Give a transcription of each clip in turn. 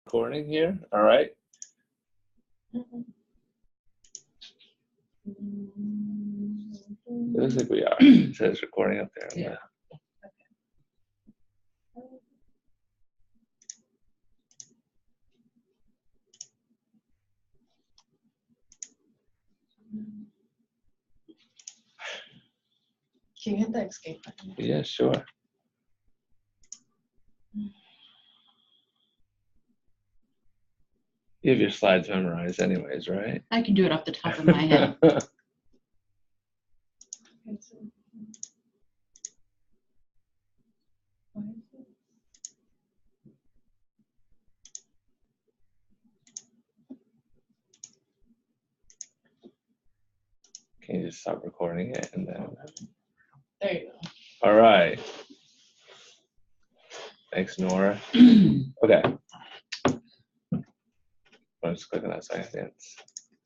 Recording here, all right? It looks like we are. It says recording up there. Yeah. Can you hit the escape button? Yeah, sure. You have your slides memorized anyways, right? I can do it off the top of my head. Can you just stop recording it and then? There you go. All right. Thanks, Nora. Okay. I'm just clicking that seconds.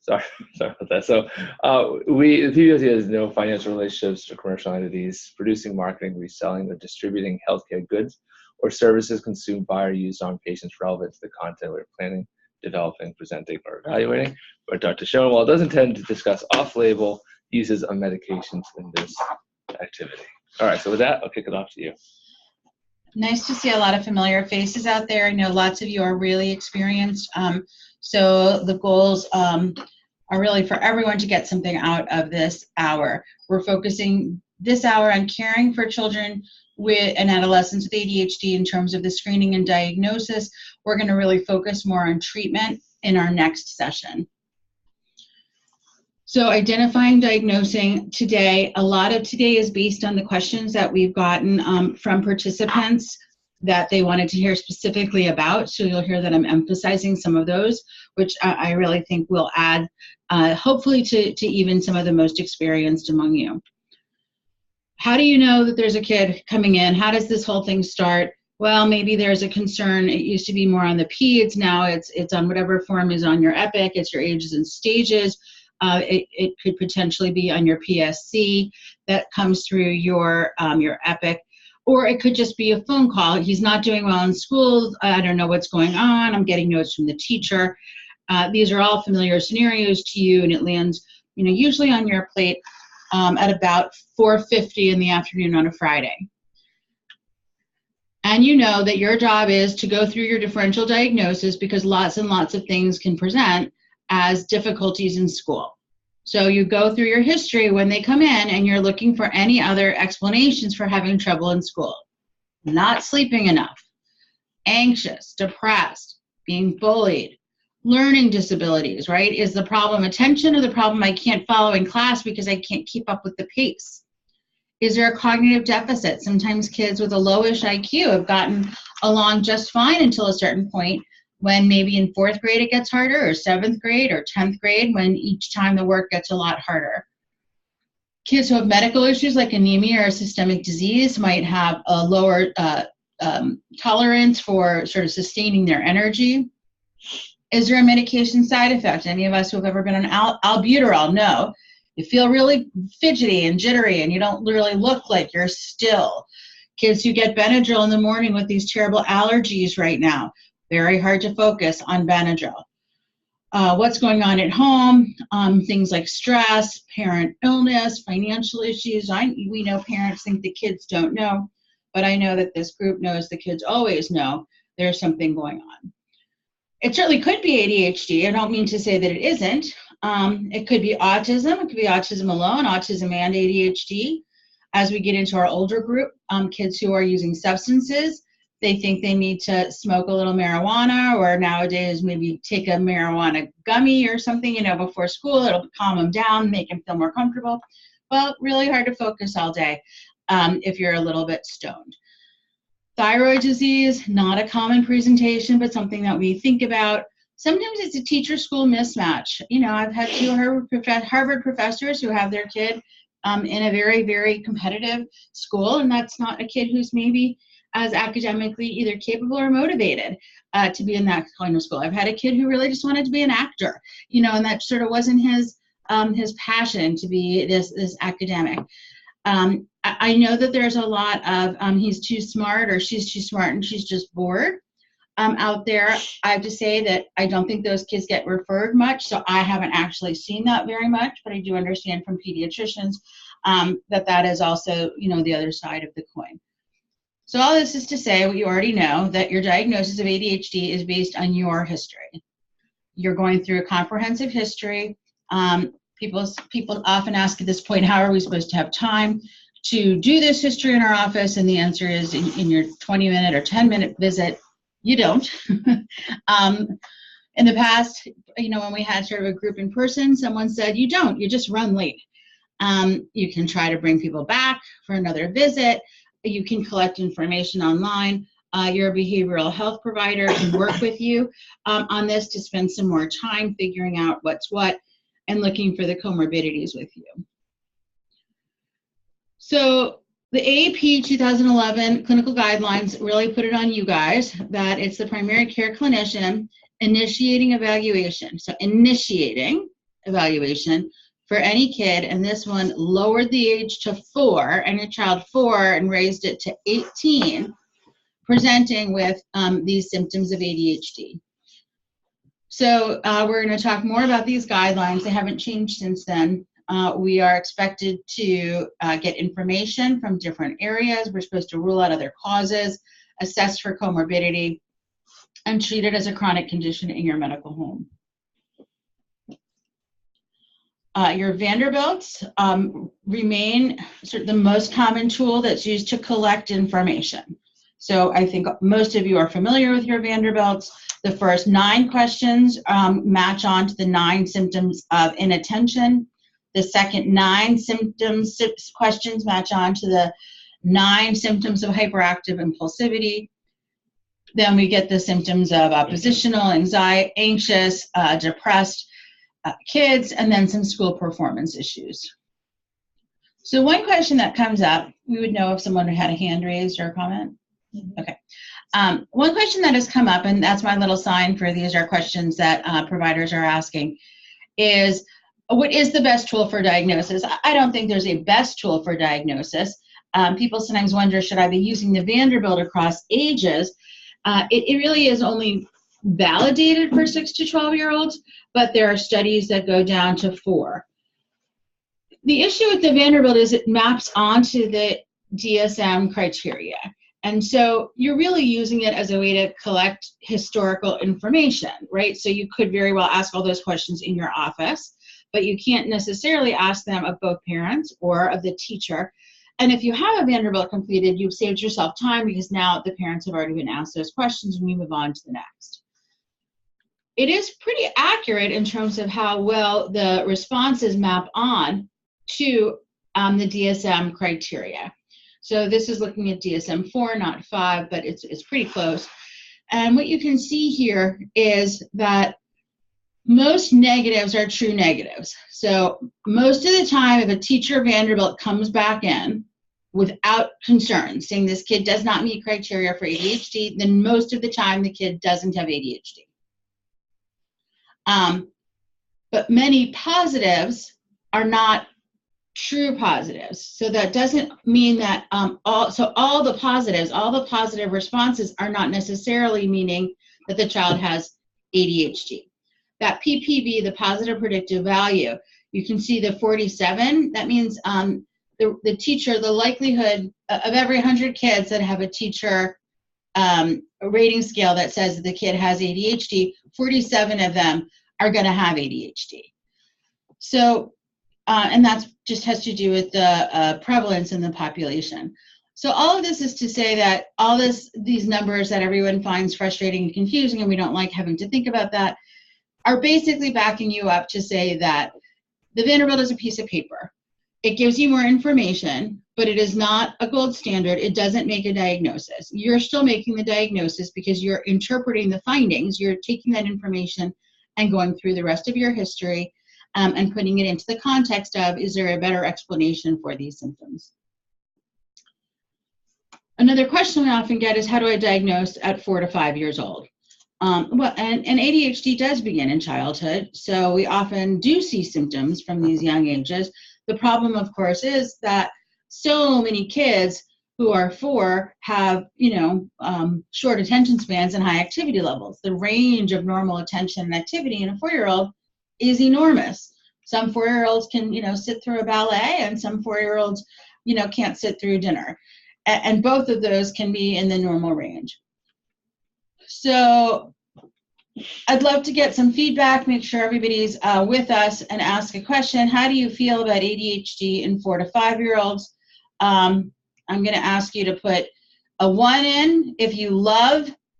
Sorry about that. So the PBOC has no financial relationships to commercial entities producing, marketing, reselling, or distributing healthcare goods or services consumed by or used on patients relevant to the content we're planning, developing, presenting, or evaluating. But Dr. Schoenwald does intend to discuss off-label uses of medications in this activity. All right, so with that, I'll kick it off to you. Nice to see a lot of familiar faces out there. I know lots of you are really experienced. So the goals are really for everyone to get something out of this hour. We're focusing this hour on caring for children and adolescents with ADHD in terms of the screening and diagnosis. We're going to really focus more on treatment in our next session. So identifying, diagnosing today, a lot of today is based on the questions that we've gotten from participants that they wanted to hear specifically about. So you'll hear that I'm emphasizing some of those, which I really think will add, hopefully, to even some of the most experienced among you. How do you know that there's a kid coming in? How does this whole thing start? Well, maybe there's a concern. It used to be more on the peds. Now it's on whatever form is on your EPIC. It's your ages and stages. It could potentially be on your PSC that comes through your EPIC, or it could just be a phone call. He's not doing well in school. I don't know what's going on. I'm getting notes from the teacher. These are all familiar scenarios to you, and it lands, usually on your plate at about 4:50 in the afternoon on a Friday. And you know that your job is to go through your differential diagnosis because lots and lots of things can present as difficulties in school. So you go through your history when they come in and you're looking for any other explanations for having trouble in school. Not sleeping enough, anxious, depressed, being bullied, learning disabilities, right? Is the problem attention or the problem I can't follow in class because I can't keep up with the pace? Is there a cognitive deficit? Sometimes kids with a lowish IQ have gotten along just fine until a certain point, when maybe in 4th grade it gets harder, or 7th grade or 10th grade, when each time the work gets a lot harder. Kids who have medical issues like anemia or systemic disease might have a lower tolerance for sort of sustaining their energy. Is there a medication side effect? Any of us who have ever been on albuterol know. You feel really fidgety and jittery and you don't really look like you're still. Kids who get Benadryl in the morning with these terrible allergies right now. Very hard to focus on Benadryl. What's going on at home? Things like stress, parent illness, financial issues. We know parents think the kids don't know, but I know that this group knows the kids always know there's something going on. It certainly could be ADHD. I don't mean to say that it isn't. It could be autism. It could be autism alone, autism and ADHD. As we get into our older group, kids who are using substances, they think they need to smoke a little marijuana, or nowadays maybe take a marijuana gummy or something, before school. It'll calm them down, make them feel more comfortable. Well, really hard to focus all day if you're a little bit stoned. Thyroid disease, not a common presentation, but something that we think about. Sometimes it's a teacher-school mismatch. I've had 2 Harvard professors who have their kid in a very, very competitive school, and that's not a kid who's maybe as academically either capable or motivated to be in that kind of school. I've had a kid who really just wanted to be an actor, and that sort of wasn't his passion to be this academic. I know that there's a lot of he's too smart or she's too smart and she's just bored. out there. I have to say that I don't think those kids get referred much, so I haven't actually seen that very much, but I do understand from pediatricians that is also, the other side of the coin. So all this is to say what you already know, that your diagnosis of ADHD is based on your history. You're going through a comprehensive history. People often ask at this point, how are we supposed to have time to do this history in our office? And the answer is in your 20-minute or 10-minute visit, you don't. In the past, when we had sort of a group in person, someone said, you don't, you just run late. You can try to bring people back for another visit. You can collect information online. Your behavioral health provider can work with you on this to spend some more time figuring out what's what and looking for the comorbidities with you. So the AAP 2011 clinical guidelines really put it on you guys that it's the primary care clinician initiating evaluation. So initiating evaluation for any kid, and this one lowered the age to 4, and your child 4 and raised it to 18, presenting with these symptoms of ADHD. So we're going to talk more about these guidelines. They haven't changed since then. We are expected to get information from different areas. We're supposed to rule out other causes, assess for comorbidity, and treat it as a chronic condition in your medical home. Your Vanderbilts remain sort of the most common tool that's used to collect information. So I think most of you are familiar with your Vanderbilts. The first 9 questions match on to the 9 symptoms of inattention. The second 9 questions match on to the 9 symptoms of hyperactive impulsivity. Then we get the symptoms of oppositional, anxiety, anxious, depressed kids, and then some school performance issues. So one question that comes up, we would know if someone had a hand raised or a comment. Okay. One question that has come up, and that's my little sign for these are questions that providers are asking, is what is the best tool for diagnosis? I don't think there's a best tool for diagnosis. People sometimes wonder, should I be using the Vanderbilt across ages? It really is only validated for 6 to 12-year-olds, but there are studies that go down to 4. The issue with the Vanderbilt is it maps onto the DSM criteria. And so you're really using it as a way to collect historical information, right? So you could very well ask all those questions in your office, but you can't necessarily ask them of both parents or of the teacher. And if you have a Vanderbilt completed, you've saved yourself time because now the parents have already been asked those questions and we move on to the next. It is pretty accurate in terms of how well the responses map on to the DSM criteria. So this is looking at DSM-4, not 5, but it's pretty close. And what you can see here is that most negatives are true negatives. So most of the time, if a teacher Vanderbilt comes back in without concern, saying this kid does not meet criteria for ADHD, then most of the time the kid doesn't have ADHD. But many positives are not true positives. So that doesn't mean that all the positive responses are not necessarily meaning that the child has ADHD. That PPV, the positive predictive value, you can see the 47. That means the teacher, the likelihood of every 100 kids that have a teacher rating scale that says that the kid has ADHD, 47 of them are going to have ADHD. So, and that just has to do with the prevalence in the population. So all of this is to say that all these numbers that everyone finds frustrating and confusing, and we don't like having to think about that, are basically backing you up to say that the Vanderbilt is a piece of paper. It gives you more information, but it is not a gold standard. It doesn't make a diagnosis. You're still making the diagnosis because you're interpreting the findings. You're taking that information and going through the rest of your history and putting it into the context of, is there a better explanation for these symptoms? Another question we often get is, how do I diagnose at 4 to 5 years old? Well, and ADHD does begin in childhood, so we often do see symptoms from these young ages. The problem, of course, is that so many kids who are 4 have, short attention spans and high activity levels. The range of normal attention and activity in a 4-year-old is enormous. Some 4-year-olds can, sit through a ballet, and some 4-year-olds, can't sit through dinner. And both of those can be in the normal range. So I'd love to get some feedback, make sure everybody's with us, and ask a question. How do you feel about ADHD in 4 to 5-year-olds? I'm going to ask you to put a 1 in if you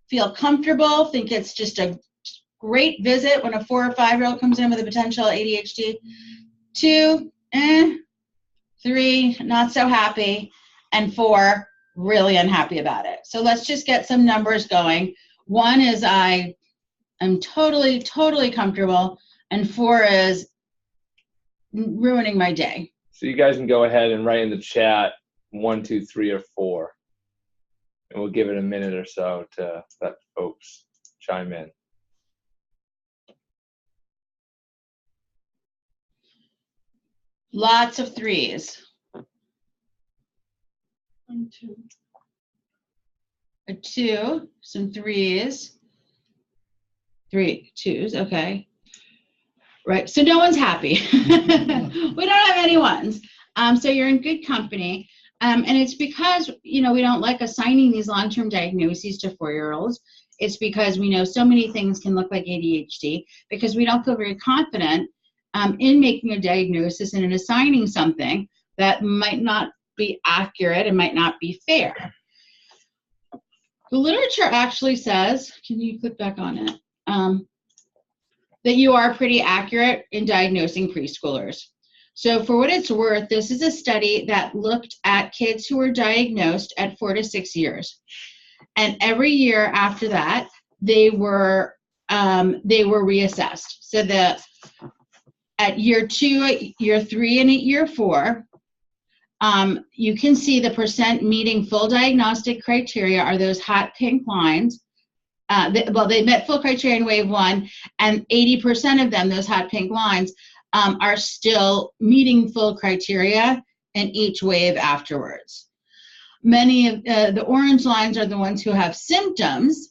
feel comfortable, think it's just a great visit when a 4 or 5-year-old comes in with a potential ADHD. 2, 3, not so happy, and 4, really unhappy about it. So let's just get some numbers going. 1 is I'm totally, totally comfortable, and 4 is ruining my day. So you guys can go ahead and write in the chat 1, 2, 3, or 4, and we'll give it a minute or so to let folks chime in. Lots of 3s. 1, 2. A 2, some 3s. 3 2s, okay. Right, so no one's happy. We don't have any 1s. So you're in good company. And it's because, we don't like assigning these long-term diagnoses to 4-year-olds. It's because we know so many things can look like ADHD, because we don't feel very confident in making a diagnosis and in assigning something that might not be accurate and might not be fair. The literature actually says, can you click back on it, that you are pretty accurate in diagnosing preschoolers. So for what it's worth, this is a study that looked at kids who were diagnosed at 4 to 6 years. And every year after that, they were reassessed. So at year 2, at year 3, and at year 4, you can see the percent meeting full diagnostic criteria are those hot pink lines. They met full criteria in wave 1, and 80% of them, those hot pink lines, are still meeting full criteria in each wave afterwards. Many of the orange lines are the ones who have symptoms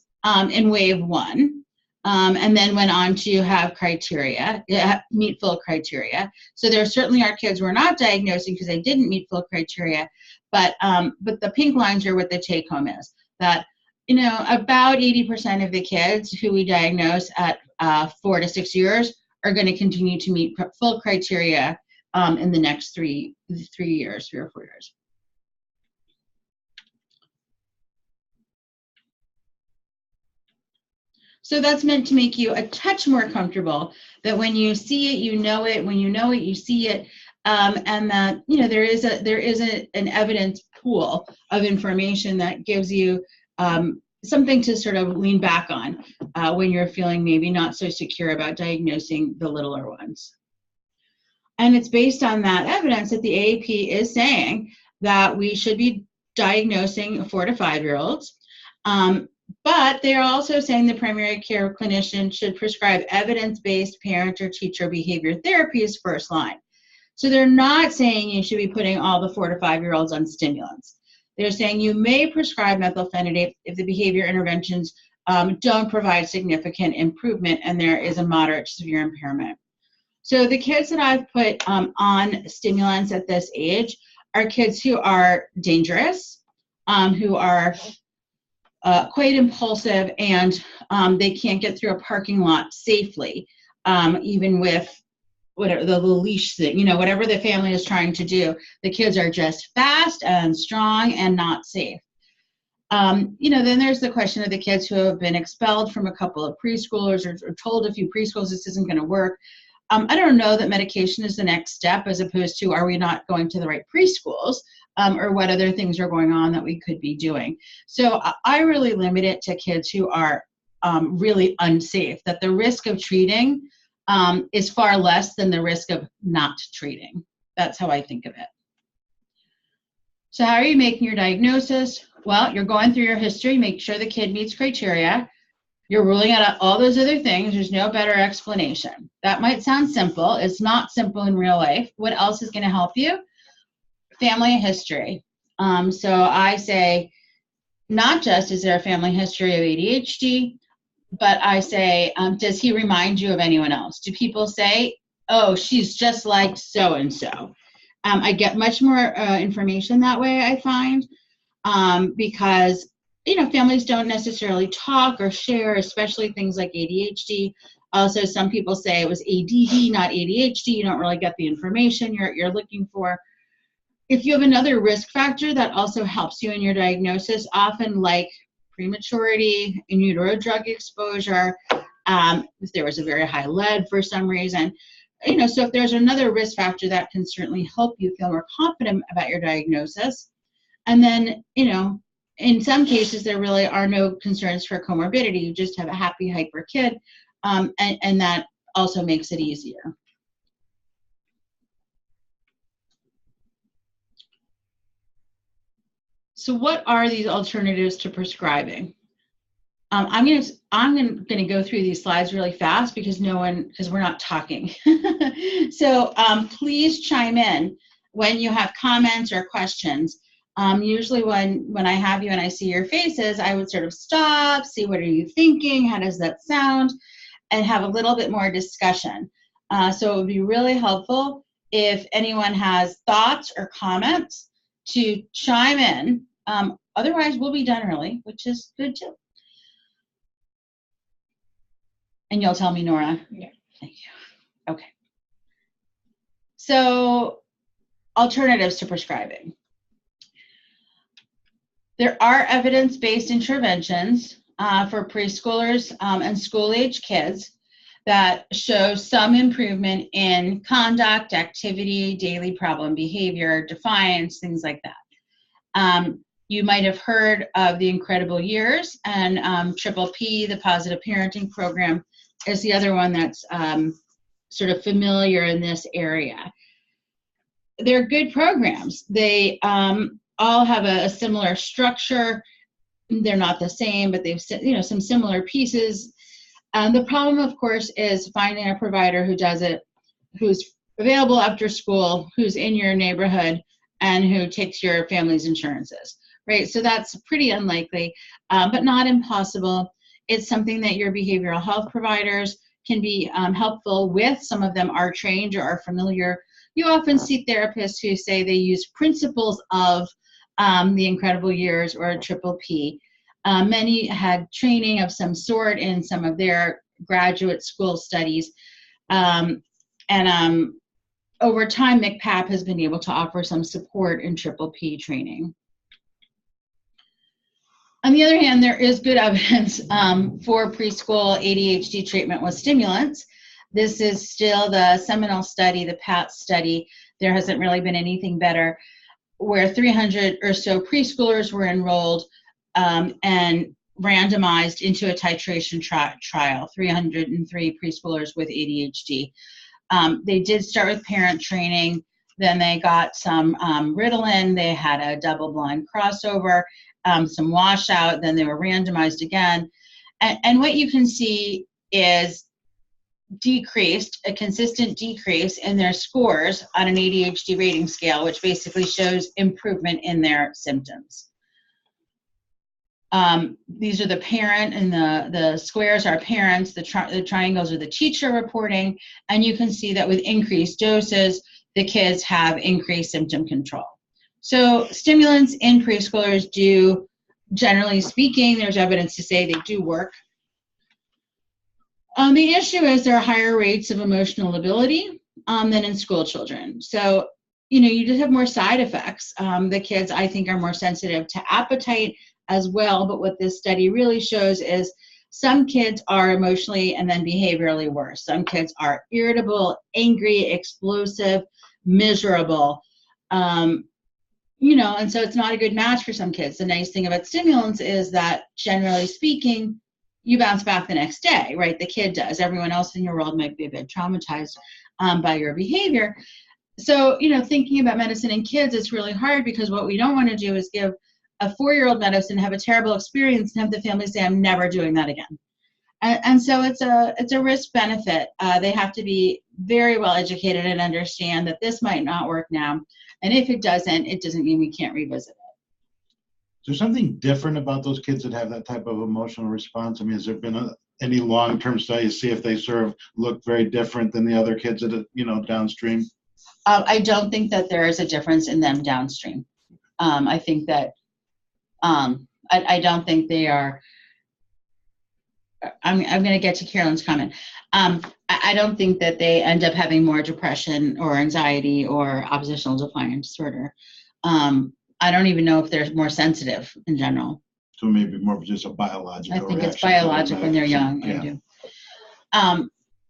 in wave 1, and then went on to have criteria, meet full criteria. So there certainly are kids we're not diagnosing because they didn't meet full criteria, but the pink lines are what the take home is, that about 80% of the kids who we diagnose at 4 to 6 years are going to continue to meet full criteria in the next 3 years, 3 or 4 years. So that's meant to make you a touch more comfortable, that when you see it, you know it. When you know it, you see it, and that there is an evidence pool of information that gives you something to sort of lean back on when you're feeling maybe not so secure about diagnosing the littler ones. And it's based on that evidence that the AAP is saying that we should be diagnosing 4 to 5-year-olds. But they are also saying the primary care clinician should prescribe evidence-based parent or teacher behavior therapy as first line. So they're not saying you should be putting all the 4 to 5-year-olds on stimulants. They're saying you may prescribe methylphenidate if the behavior interventions don't provide significant improvement and there is a moderate to severe impairment. So the kids that I've put on stimulants at this age are kids who are dangerous, who are quite impulsive, and they can't get through a parking lot safely, even with whatever the leash thing, whatever the family is trying to do. The kids are just fast and strong and not safe. Then there's the question of the kids who have been expelled from a couple of preschoolers or told a few preschools this isn't going to work. I don't know that medication is the next step, as opposed to are we not going to the right preschools, or what other things are going on that we could be doing. So I really limit it to kids who are really unsafe, that the risk of treating is far less than the risk of not treating. That's how I think of it. So how are you making your diagnosis? Well, you're going through your history, make sure the kid meets criteria. You're ruling out all those other things. There's no better explanation. That might sound simple. It's not simple in real life. What else is going to help you? Family history. So I say, not just is there a family history of ADHD, but I say, does he remind you of anyone else? Do people say, oh, she's just like so-and-so? I get much more information that way, I find, because, families don't necessarily talk or share, especially things like ADHD. Also, some people say it was ADD, not ADHD. You don't really get the information you're looking for. If you have another risk factor that also helps you in your diagnosis, often like prematurity, in utero drug exposure, if there was a very high lead for some reason, so if there's another risk factor that can certainly help you feel more confident about your diagnosis. And then, in some cases, there really are no concerns for comorbidity. You just have a happy, hyper kid, and that also makes it easier. So what are these alternatives to prescribing? I'm going to go through these slides really fast because we're not talking. So please chime in when you have comments or questions. Usually when I have you and I see your faces, I would sort of stop, see what are you thinking, how does that sound, and have a little bit more discussion. So it would be really helpful if anyone has thoughts or comments to chime in. Otherwise, we'll be done early, which is good too. And you'll tell me, Nora? Yeah. Thank you. Okay. So, alternatives to prescribing. There are evidence-based interventions for preschoolers and school-age kids that show some improvement in conduct, activity, daily problem behavior, defiance, things like that. You might have heard of the Incredible Years, and Triple P, the Positive Parenting Program, is the other one that's sort of familiar in this area. They're good programs. They all have a similar structure. They're not the same, but they've some similar pieces. The problem, of course, is finding a provider who does it, who's available after school, who's in your neighborhood, and who takes your family's insurances, right? So that's pretty unlikely, but not impossible. It's something that your behavioral health providers can be helpful with. Some of them are trained or are familiar. You often see therapists who say they use principles of the Incredible Years or Triple P. Many had training of some sort in some of their graduate school studies. And over time, MCPAP has been able to offer some support in Triple P training. On the other hand, there is good evidence for preschool ADHD treatment with stimulants. This is still the seminal study, the PAT study. There hasn't really been anything better, where 300 or so preschoolers were enrolled and randomized into a titration trial, 303 preschoolers with ADHD. They did start with parent training, then they got some Ritalin, they had a double-blind crossover, some washout, then they were randomized again. And what you can see is a consistent decrease in their scores on an ADHD rating scale, which basically shows improvement in their symptoms. These are the parent, and the squares are parents, the triangles are the teacher reporting, and you can see that with increased doses, the kids have increased symptom control. So stimulants in preschoolers do, generally speaking, there's evidence to say they do work. The issue is there are higher rates of emotional lability than in school children. So, you just have more side effects. The kids, I think, are more sensitive to appetite as well, but what this study really shows is some kids are emotionally and then behaviorally worse. Some kids are irritable, angry, explosive, miserable. And so it's not a good match for some kids. The nice thing about stimulants is that, generally speaking, you bounce back the next day, right? The kid does. Everyone else in your world might be a bit traumatized by your behavior. So, thinking about medicine in kids, it's really hard because what we don't want to do is give a 4-year-old medicine, have a terrible experience, and have the family say, I'm never doing that again. And so it's a risk benefit. They have to be very well educated and understand that this might not work now. And if it doesn't mean we can't revisit there something different about those kids that have that type of emotional response? I mean, has there been any long-term studies to see if they sort of look very different than the other kids that, downstream? I don't think that there is a difference in them downstream. I think that I don't think they are. I'm going to get to Carolyn's comment. I don't think that they end up having more depression or anxiety or oppositional defiant disorder. I don't even know if they're more sensitive in general. So maybe more of just a biological I think reaction it's biologic when they're young. Yeah. I do.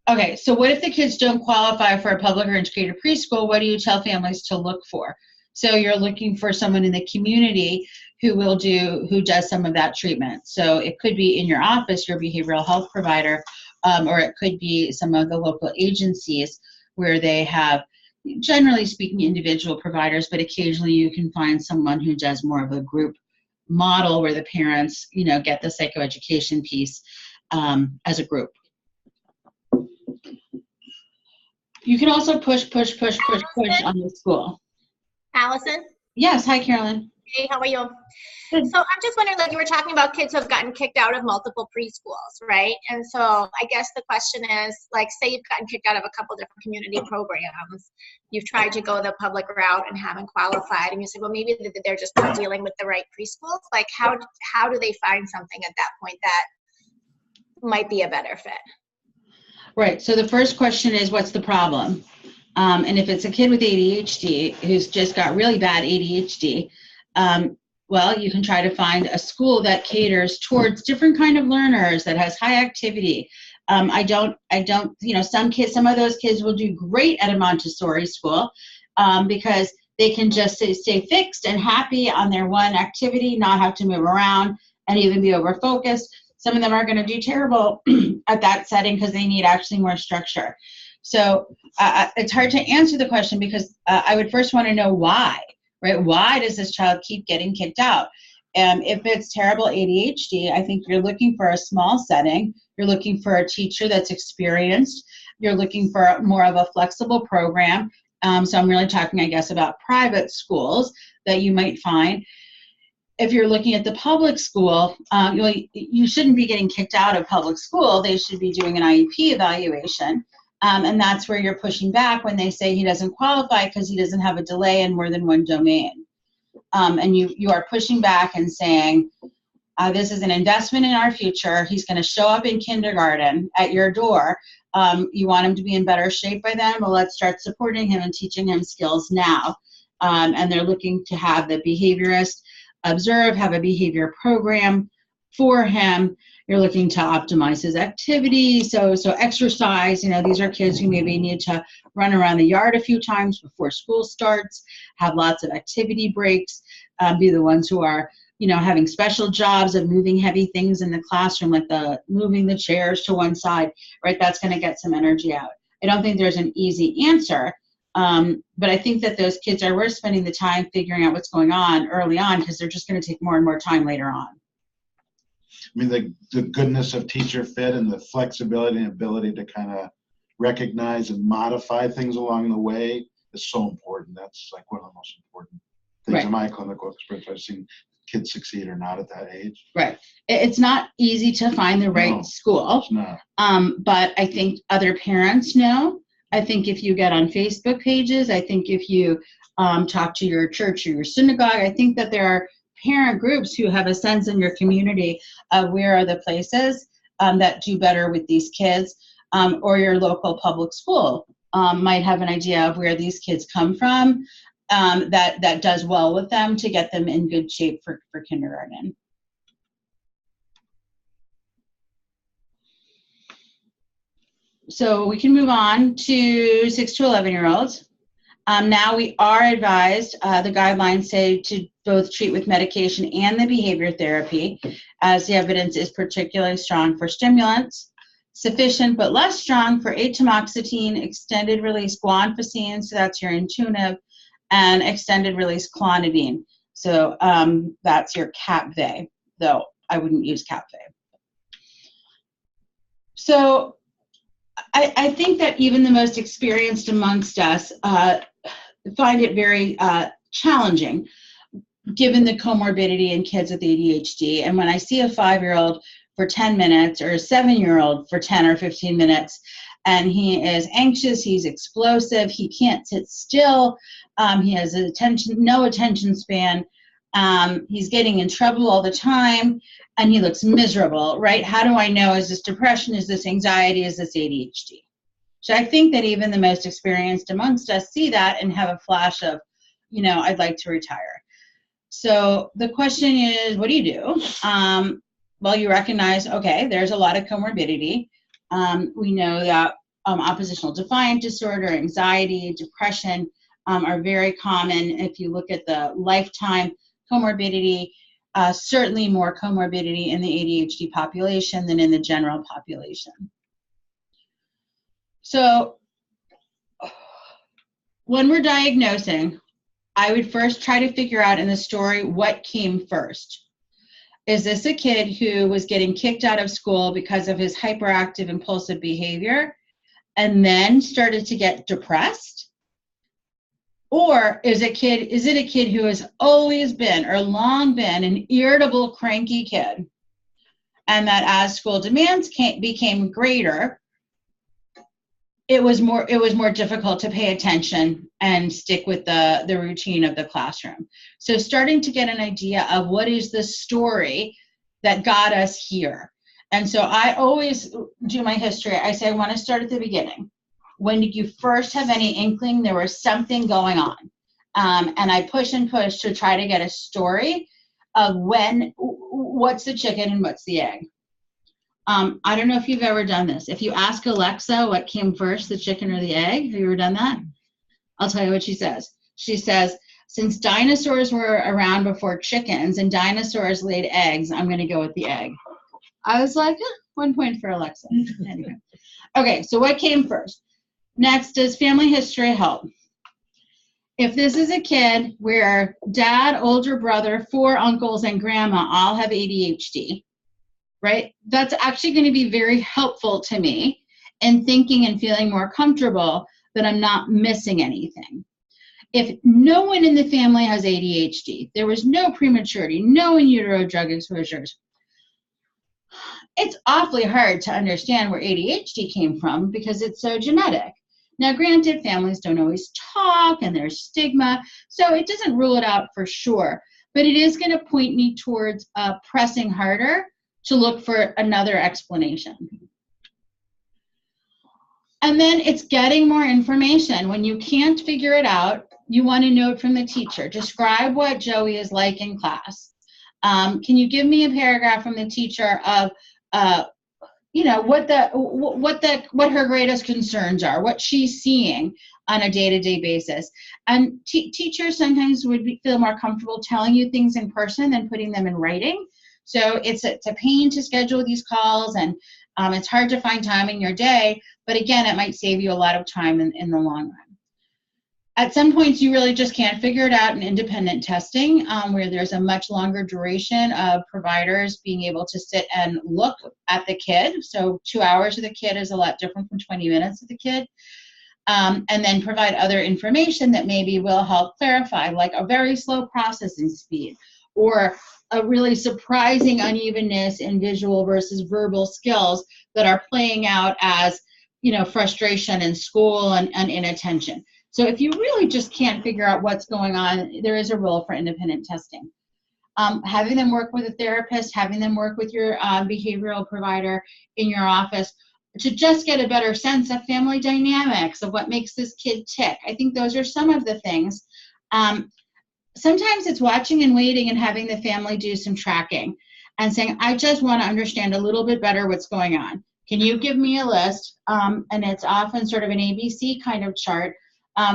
Okay, so what if the kids don't qualify for a public or integrated preschool? What do you tell families to look for? So you're looking for someone in the community who does some of that treatment. So it could be in your office, your behavioral health provider, or it could be some of the local agencies where they have, generally speaking, individual providers, but occasionally you can find someone who does more of a group model where the parents, get the psychoeducation piece as a group. You can also push on the school. Allison? Yes, hi, Carolyn. Hey, how are you? So I'm just wondering, you were talking about kids who have gotten kicked out of multiple preschools, right? And so I guess the question is, say you've gotten kicked out of a couple different community programs, you've tried to go the public route and haven't qualified, and you say, well, maybe they're just not dealing with the right preschools. How do they find something at that point that might be a better fit? Right, so the first question is, what's the problem? And if it's a kid with ADHD who's just got really bad ADHD, well, you can try to find a school that caters towards different kind of learners, that has high activity. Some of those kids will do great at a Montessori school because they can just stay fixed and happy on their one activity, not have to move around and even be over focused. Some of them are going to do terrible at that setting because they need actually more structure. So it's hard to answer the question because I would first want to know why, right? Why does this child keep getting kicked out? If it's terrible ADHD, I think you're looking for a small setting. You're looking for a teacher that's experienced. You're looking for more of a flexible program. So I'm really talking, I guess, about private schools that you might find. If you're looking at the public school, you shouldn't be getting kicked out of public school. They should be doing an IEP evaluation. And that's where you're pushing back when they say he doesn't qualify because he doesn't have a delay in more than one domain. And you are pushing back and saying, this is an investment in our future. He's going to show up in kindergarten at your door. You want him to be in better shape by then? Well, let's start supporting him and teaching him skills now. And they're looking to have the behaviorist observe, have a behavior program for him. You're looking to optimize his activity. So exercise, these are kids who maybe need to run around the yard a few times before school starts, have lots of activity breaks, be the ones who are, having special jobs of moving heavy things in the classroom, like moving the chairs to one side, right? That's going to get some energy out. I don't think there's an easy answer, but I think that those kids are worth spending the time figuring out what's going on early on because they're just going to take more and more time later on. I mean, the goodness of teacher fit and the flexibility and ability to kind of recognize and modify things along the way is so important. That's like one of the most important things in my clinical experience. I've seen kids succeed or not at that age. Right. It's not easy to find the right school. It's not. But I think other parents know. I think if you get on Facebook pages, I think if you talk to your church or your synagogue, I think that there are parent groups who have a sense in your community of where are the places that do better with these kids, or your local public school might have an idea of where these kids come from that does well with them to get them in good shape for kindergarten. So we can move on to 6 to 11-year-olds. Now we are advised, the guidelines say to both treat with medication and the behavior therapy, as the evidence is particularly strong for stimulants, sufficient but less strong for atomoxetine, extended release guanfacine, so that's your Intuitive, and extended release clonidine. So that's your Capve, though I wouldn't use Capve. So I think that even the most experienced amongst us find it very challenging. given the comorbidity in kids with ADHD. And when I see a 5-year-old for 10 minutes or a 7-year-old for 10 or 15 minutes, and he is anxious, he's explosive, he can't sit still, he has no attention span, he's getting in trouble all the time, and he looks miserable, right? How do I know, is this depression, is this anxiety, is this ADHD? So I think that even the most experienced amongst us see that and have a flash of, I'd like to retire. So the question is, what do you do? Well, you recognize, okay, there's a lot of comorbidity. We know that oppositional defiant disorder, anxiety, depression are very common. If you look at the lifetime comorbidity, certainly more comorbidity in the ADHD population than in the general population. So when we're diagnosing, I would first try to figure out in the story what came first. Is this a kid who was getting kicked out of school because of his hyperactive impulsive behavior and then started to get depressed? Or is it a kid who has always been or long been an irritable, cranky kid, and that as school demands became greater, it was more difficult to pay attention and stick with the routine of the classroom. So starting to get an idea of what is the story that got us here. And so I always do my history. I say I want to start at the beginning. When did you first have any inkling there was something going on? And I push and push to try to get a story of what's the chicken and what's the egg. I don't know if you've ever done this. If you ask Alexa what came first, the chicken or the egg, have you ever done that? I'll tell you what she says. She says, since dinosaurs were around before chickens and dinosaurs laid eggs, I'm going to go with the egg. I was like, 1 point for Alexa. Anyway. Okay, so what came first? Next, does family history help? If this is a kid where dad, older brother, 4 uncles, and grandma all have ADHD, right? That's actually going to be very helpful to me in thinking and feeling more comfortable that I'm not missing anything. If no one in the family has ADHD, there was no prematurity, no in utero drug exposures, it's awfully hard to understand where ADHD came from because it's so genetic. Now, granted, families don't always talk and there's stigma, so it doesn't rule it out for sure, but it is going to point me towards pressing harder to look for another explanation. And then it's getting more information. When you can't figure it out, you want a note from the teacher. Describe what Joey is like in class. Can you give me a paragraph from the teacher of what her greatest concerns are, what she's seeing on a day-to-day basis. And teachers sometimes would feel more comfortable telling you things in person than putting them in writing. So it's a pain to schedule these calls, and it's hard to find time in your day, but again, it might save you a lot of time in the long run. At some points, you really just can't figure it out in independent testing, where there's a much longer duration of providers being able to sit and look at the kid. So 2 hours with the kid is a lot different from 20 minutes with the kid. And then provide other information that maybe will help clarify, like a very slow processing speed, or a really surprising unevenness in visual versus verbal skills that are playing out as, frustration in school and inattention. So if you really just can't figure out what's going on, there is a role for independent testing. Having them work with a therapist, having them work with your behavioral provider in your office to just get a better sense of family dynamics, of what makes this kid tick. I think those are some of the things. Sometimes it's watching and waiting and having the family do some tracking and saying, I just want to understand a little bit better what's going on. Can you give me a list? And it's often sort of an ABC kind of chart.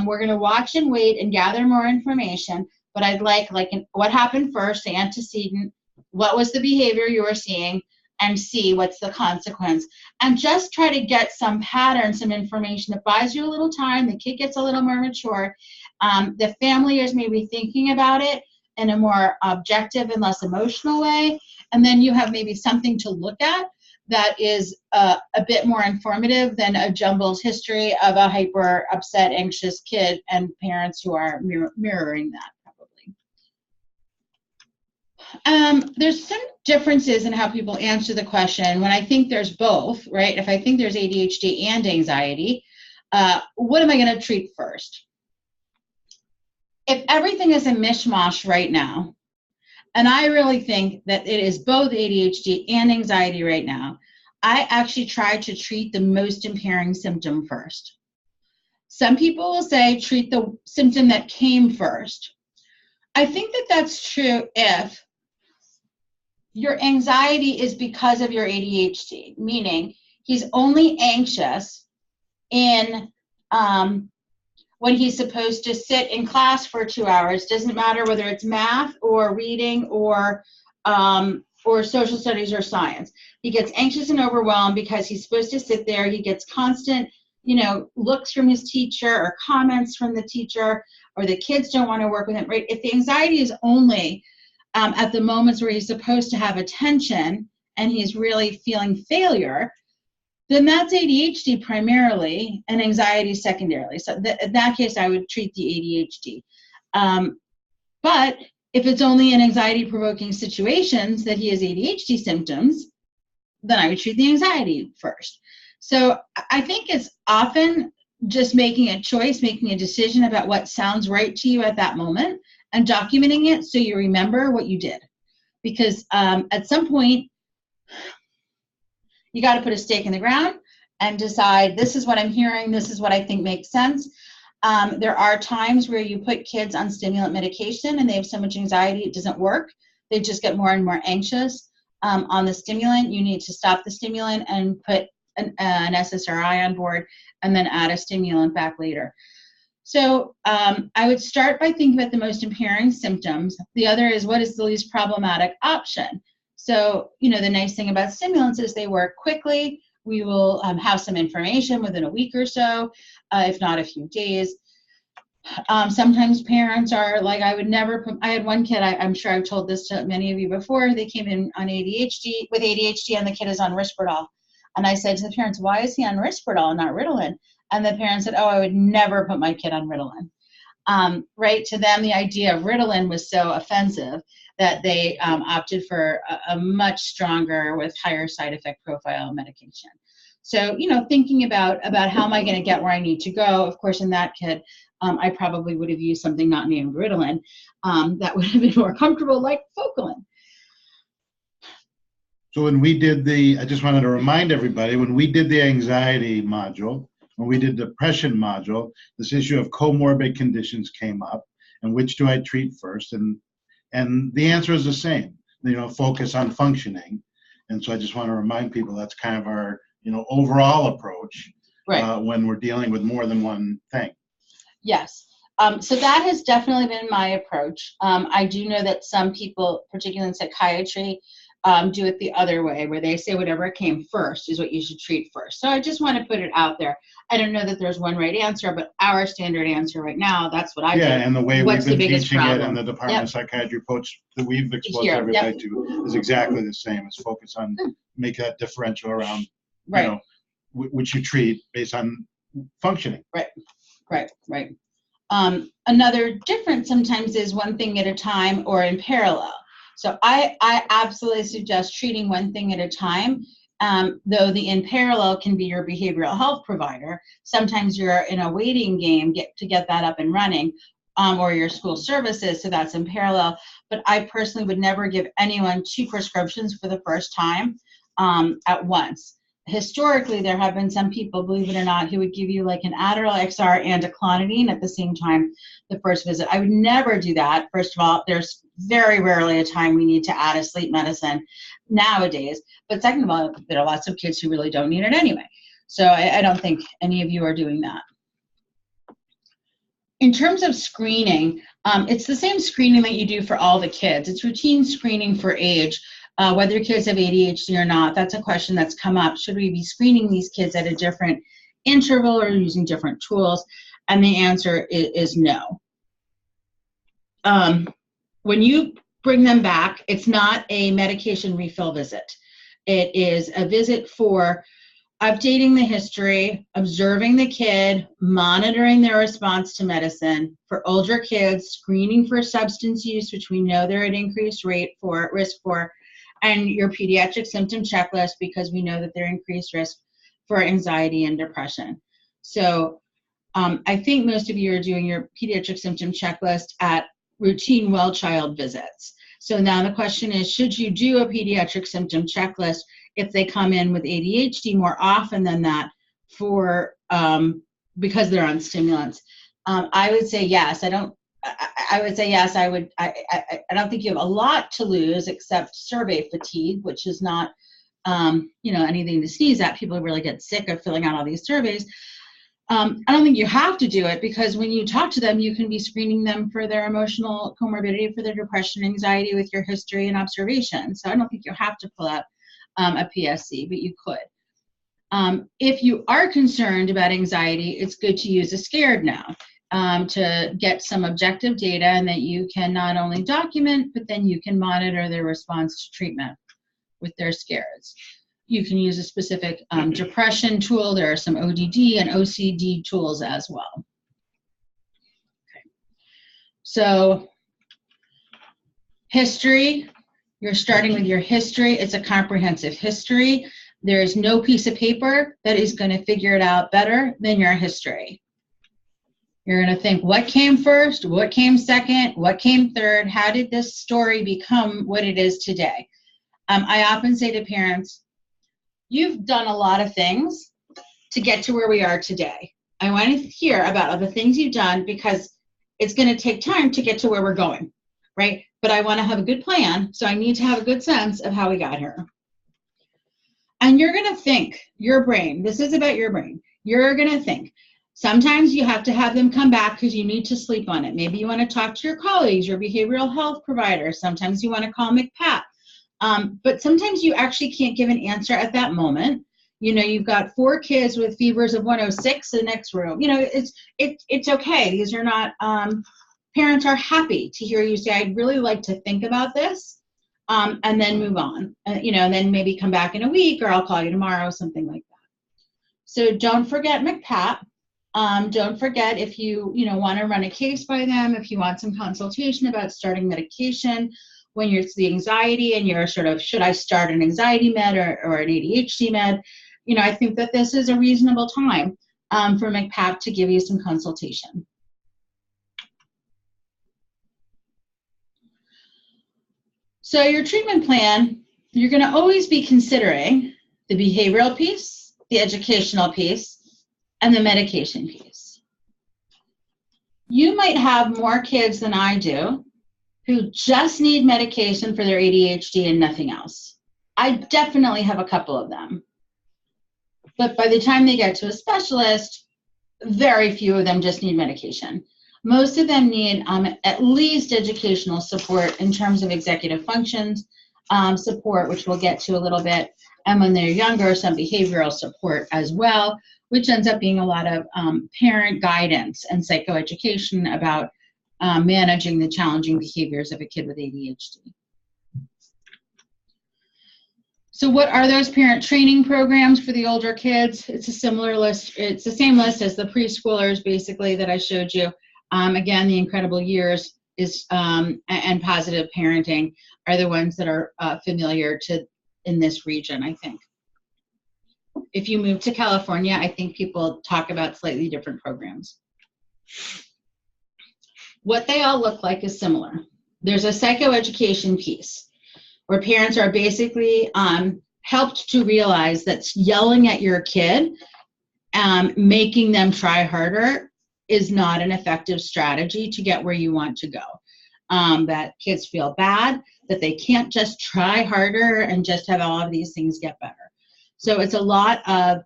We're going to watch and wait and gather more information, but I'd like what happened first, the antecedent, what was the behavior you were seeing, and see what's the consequence. And just try to get some pattern, some information that buys you a little time, the kid gets a little more mature, the family is maybe thinking about it in a more objective and less emotional way, and then you have maybe something to look at that is a bit more informative than a jumbled history of a hyper upset, anxious kid and parents who are mirroring that, probably. There's some differences in how people answer the question. When I think there's both, right? If I think there's ADHD and anxiety, what am I going to treat first? If everything is a mishmash right now, and I really think that it is both ADHD and anxiety right now, I actually try to treat the most impairing symptom first. Some people will say treat the symptom that came first. I think that that's true if your anxiety is because of your ADHD, meaning he's only anxious in when he's supposed to sit in class for 2 hours. Doesn't matter whether it's math or reading or social studies or science. He gets anxious and overwhelmed because he's supposed to sit there. He gets constant, looks from his teacher or comments from the teacher, or the kids don't want to work with him, right? If the anxiety is only at the moments where he's supposed to have attention and he's really feeling failure, then that's ADHD primarily and anxiety secondarily. So in that case, I would treat the ADHD. But if it's only in anxiety-provoking situations that he has ADHD symptoms, then I would treat the anxiety first. So I think it's often just making a choice, making a decision about what sounds right to you at that moment and documenting it so you remember what you did. Because at some point, you got to put a stake in the ground and decide, this is what I'm hearing, this is what I think makes sense. There are times where you put kids on stimulant medication and they have so much anxiety it doesn't work. They just get more and more anxious on the stimulant. You need to stop the stimulant and put an SSRI on board and then add a stimulant back later. So I would start by thinking about the most impairing symptoms. The other is, what is the least problematic option? So, the nice thing about stimulants is they work quickly. We will have some information within a week or so, if not a few days. Sometimes parents are like, I had one kid, I'm sure I've told this to many of you before, they came in on with ADHD and the kid is on Risperdal. And I said to the parents, why is he on Risperdal and not Ritalin? And the parents said, I would never put my kid on Ritalin. Right? To them, the idea of Ritalin was so offensive that they opted for a much stronger with higher side effect profile medication. So, thinking about how am I going to get where I need to go? Of course, in that kid, I probably would have used something not named Ritalin that would have been more comfortable, like Focalin. So when we did I just wanted to remind everybody, when we did the anxiety module, when we did depression module, this issue of comorbid conditions came up, and which do I treat first? And the answer is the same, focus on functioning. And so I just want to remind people that's kind of our, overall approach, right, when we're dealing with more than one thing. Yes. So that has definitely been my approach. I do know that some people, particularly in psychiatry, do it the other way, where they say whatever came first is what you should treat first. So I just want to put it out there. I don't know that there's one right answer, but our standard answer right now, that's what I do. Yeah, and the way we've been teaching it in the Department of Psychiatry approach that we've exposed everybody to is exactly the same. It's focus on make that differential around, right, which you treat based on functioning. Right. Another difference sometimes is one thing at a time or in parallel. So I absolutely suggest treating one thing at a time, though the in parallel can be your behavioral health provider. Sometimes you're in a waiting game to get that up and running, or your school services, so that's in parallel. But I personally would never give anyone 2 prescriptions for the first time at once. Historically, there have been some people, believe it or not, who would give you like an Adderall XR and a clonidine at the same time the first visit. I would never do that. First of all, there's very rarely a time we need to add a sleep medicine nowadays. But second of all, there are lots of kids who really don't need it anyway. So I don't think any of you are doing that. In terms of screening, it's the same screening that you do for all the kids. It's routine screening for age. Whether your kids have ADHD or not, that's a question that's come up. Should we be screening these kids at a different interval or using different tools? And the answer is no. When you bring them back, it's not a medication refill visit. It is a visit for updating the history, observing the kid, monitoring their response to medicine. For older kids, screening for substance use, which we know they're at increased risk for, and your pediatric symptom checklist, because we know that they're increased risk for anxiety and depression. So I think most of you are doing your pediatric symptom checklist at routine well child visits. So now the question is, should you do a pediatric symptom checklist if they come in with ADHD more often than that for because they're on stimulants? I would say yes. I would say yes. I don't think you have a lot to lose except survey fatigue, which is not anything to sneeze at. People really get sick of filling out all these surveys. I don't think you have to do it, because when you talk to them, you can be screening them for their emotional comorbidity, for their depression, anxiety with your history and observation. So I don't think you have to pull out a PSC, but you could. If you are concerned about anxiety, it's good to use a SCARED now to get some objective data, and that you can not only document, but then you can monitor their response to treatment with their SCAREDs. You can use a specific depression tool. There are some ODD and OCD tools as well. Okay. So history, you're starting with your history. It's a comprehensive history. There is no piece of paper that is going to figure it out better than your history. You're going to think, what came first? What came second? What came third? How did this story become what it is today? I often say to parents, you've done a lot of things to get to where we are today. I want to hear about other things you've done, because it's going to take time to get to where we're going, right? But I want to have a good plan, so I need to have a good sense of how we got here. And you're going to think, your brain, this is about your brain, you're going to think. Sometimes you have to have them come back because you need to sleep on it. Maybe you want to talk to your colleagues, your behavioral health provider. Sometimes you want to call McPat. But sometimes you actually can't give an answer at that moment. You've got 4 kids with fevers of 106 in the next room. It's okay. These are not, parents are happy to hear you say, I'd really like to think about this, and then move on, and then maybe come back in a week, or I'll call you tomorrow, something like that. So don't forget McPat. Don't forget, if you want to run a case by them, if you want some consultation about starting medication, when it's the anxiety and you're sort of, should I start an anxiety med or an ADHD med? I think that this is a reasonable time for McPap to give you some consultation. So your treatment plan, you're going to always be considering the behavioral piece, the educational piece, and the medication piece. You might have more kids than I do who just need medication for their ADHD and nothing else. I definitely have a couple of them. But by the time they get to a specialist, very few of them just need medication. Most of them need at least educational support in terms of executive functions support, which we'll get to a little bit. And when they're younger, some behavioral support as well, which ends up being a lot of parent guidance and psychoeducation about managing the challenging behaviors of a kid with ADHD. So what are those parent training programs for the older kids? It's a similar list. It's the same list as the preschoolers, basically, that I showed you. Again, the Incredible Years is and Positive Parenting are the ones that are familiar to in this region, I think. If you move to California, I think people talk about slightly different programs. What they all look like is similar. There's a psychoeducation piece where parents are basically helped to realize that yelling at your kid, making them try harder, is not an effective strategy to get where you want to go. That kids feel bad, that they can't just try harder and just have all of these things get better. So it's a lot of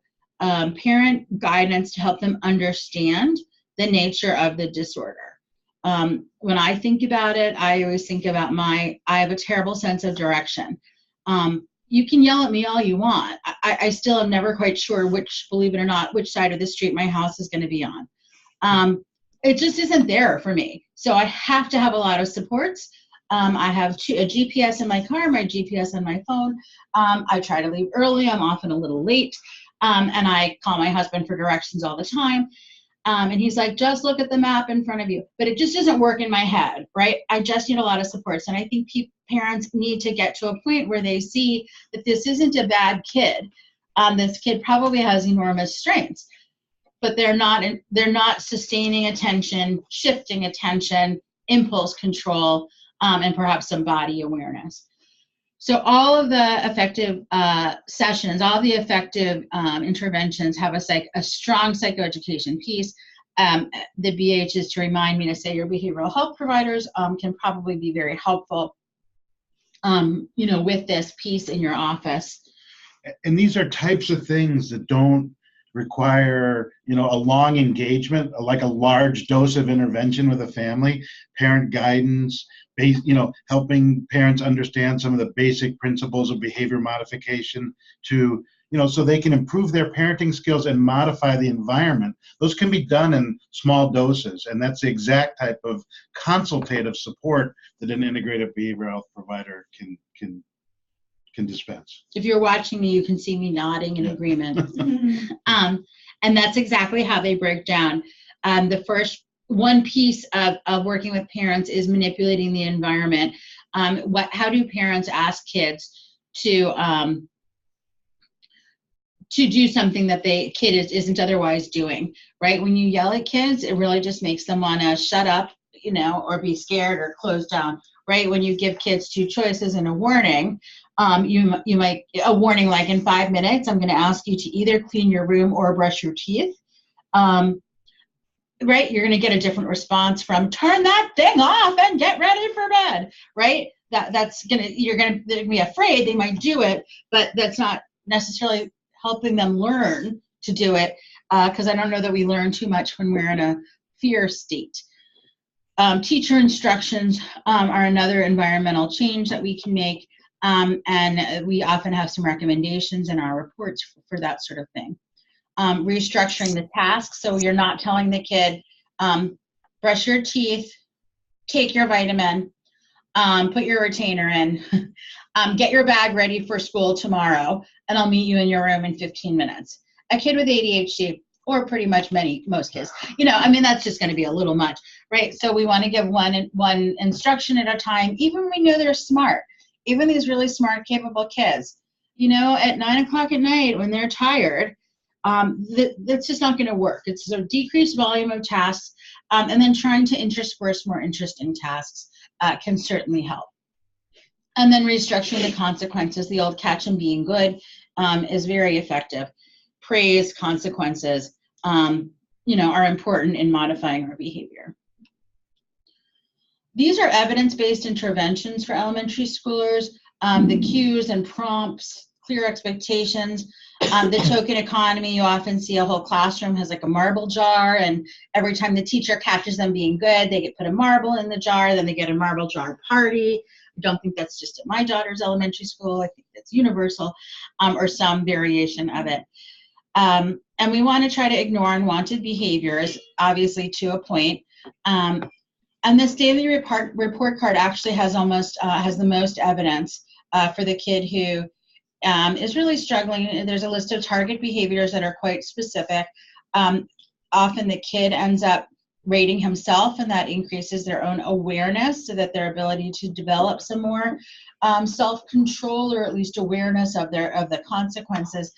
parent guidance to help them understand the nature of the disorder. When I think about it, I always think about I have a terrible sense of direction. You can yell at me all you want. I still am never quite sure believe it or not, which side of the street my house is going to be on. It just isn't there for me. So I have to have a lot of supports. I have a GPS in my car, my GPS on my phone. I try to leave early. I'm often a little late. And I call my husband for directions all the time. And he's like, just look at the map in front of you. But it just doesn't work in my head, right? I just need a lot of supports. And I think parents need to get to a point where they see that this isn't a bad kid. This kid probably has enormous strengths, but they're not sustaining attention, shifting attention, impulse control, and perhaps some body awareness. So all of the effective sessions, all the effective interventions have a strong psychoeducation piece. The BH is to remind me to say your behavioral health providers can probably be very helpful, with this piece in your office. And these are types of things that don't require, a long engagement, like a large dose of intervention with a family, parent guidance, helping parents understand some of the basic principles of behavior modification to, so they can improve their parenting skills and modify the environment. Those can be done in small doses, and that's the exact type of consultative support that an integrative behavioral health provider can dispense. If you're watching me, you can see me nodding in agreement. And that's exactly how they break down. The first one piece of working with parents is manipulating the environment. How do parents ask kids to do something that the kid isn't otherwise doing, right? When you yell at kids, it really just makes them want to shut up, or be scared or close down, right? When you give kids two choices and a warning, you might, a warning like in 5 minutes, I'm going to ask you to either clean your room or brush your teeth. Right? You're going to get a different response from turn that thing off and get ready for bed, right? You're going to be afraid they might do it, but that's not necessarily helping them learn to do it, because I don't know that we learn too much when we're in a fear state. Teacher instructions are another environmental change that we can make, and we often have some recommendations in our reports for that sort of thing. Restructuring the tasks, so you're not telling the kid, brush your teeth, take your vitamin, put your retainer in, get your bag ready for school tomorrow, and I'll meet you in your room in 15 minutes. A kid with ADHD, or pretty much most kids, that's just going to be a little much, right? So we want to give one instruction at a time, even when we know they're smart, even these really smart, capable kids, at 9 o'clock at night when they're tired, that's just not going to work. It's a decreased volume of tasks, and then trying to intersperse more interesting tasks can certainly help. And then restructuring the consequences, the old catch 'em being good, is very effective. Praise, consequences, are important in modifying our behavior. These are evidence-based interventions for elementary schoolers. The cues and prompts, clear expectations. The token economy, you often see a whole classroom has like a marble jar, and every time the teacher catches them being good, they get put a marble in the jar, then they get a marble jar party. I don't think that's just at my daughter's elementary school. I think that's universal, or some variation of it. And we want to try to ignore unwanted behaviors, obviously to a point. And this daily report card actually has the most evidence for the kid who is really struggling. There's a list of target behaviors that are quite specific. Often the kid ends up rating himself, and that increases their own awareness, so that their ability to develop some more self-control, or at least awareness of the consequences.